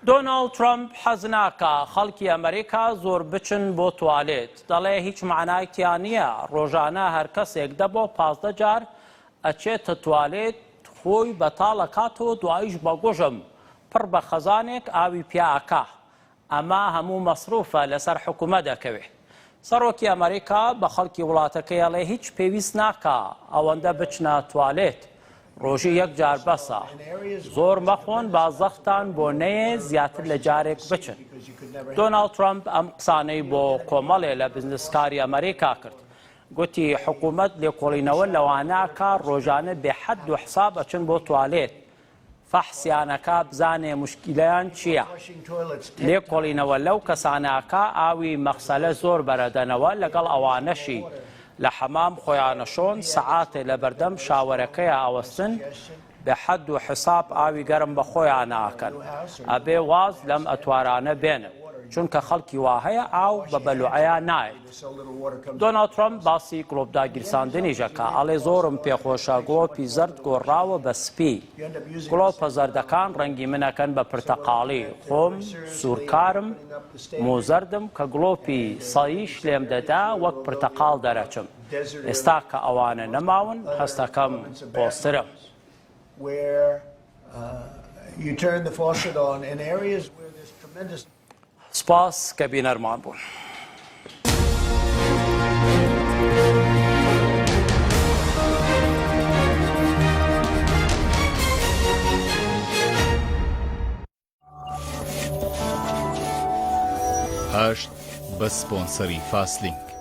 دۆنالد ترەمپ حەز ناکا خەڵکی ئەمریکا زۆر بچن بۆ توالێت. دەڵێ هیچ معنایتیان نییە ڕۆژانە هەر کەسێک دەبۆ 15 جار ئەچێتە توالێت خۆی بەتاڵەکاتەوە دواییش بە گۆژم پڕ بە خەزانێک ئاوی پیاکە. ئەمە هەموو مەسروفە لەسەر حکومە دەکەوێت. سەرۆکی ئەمریکا بە خەڵکی وڵاتەکەی ئەڵێ هیچ پێویست ناکا ئەوەندە بچنە توالێت. ڕۆژی یەک جار بەسە. زۆر مەخۆن بازەختان بۆ نەیە زیاتر لە جارێک بچن. دۆنالد ترەمپ ئەم قسانەی بۆ کۆمەڵێ لە بزنسکاری ئەمریکا کرد. گوتی حکوومەت لێکۆڵینەوە لەوانەکە ڕۆژانە بێحەد و حساب ئەچن بۆ توالێت. فەحسیانەکە بزانێ مشکیلەیان چییە. لێکۆڵینەوە لەو کەسانەکە ئاوی مەخسەلە زۆر بەرەدەنەوە لەگەڵ ئەوانەشی لە حەمام خۆیانەشۆن سەعاتێ لە بەردەم شاوەرەکەیە ئاوەستن بە حەد و حساب ئاوی گەرم بە خۆیان ناکەن. ئەبێ واز لەم ئەتوارانە بێنن چونکە خەڵکی وا هەیە ئاو بە بەلوعەیە نایێت. دۆنالد ترەمپ باسی گڵۆپداگیرساندنیشەکە ئەڵێ زۆرم پێخۆشە گڵۆپی زەرد گۆڕاوە بە سپی. گڵۆپە زەردەکان ڕەنگی منەکەن بە پرتەقاڵی. خۆم سوورکارم موزەردم کە گڵۆپی سەییش لێم دەدا وەک پرتەقاڵ دەرەچم. ئێستا کە ئەوانە نەماون هەستەکەم بۆسترم. سپاس کە بینەرمان بوون. هەشت بە سپۆنسەری فاسلینگ.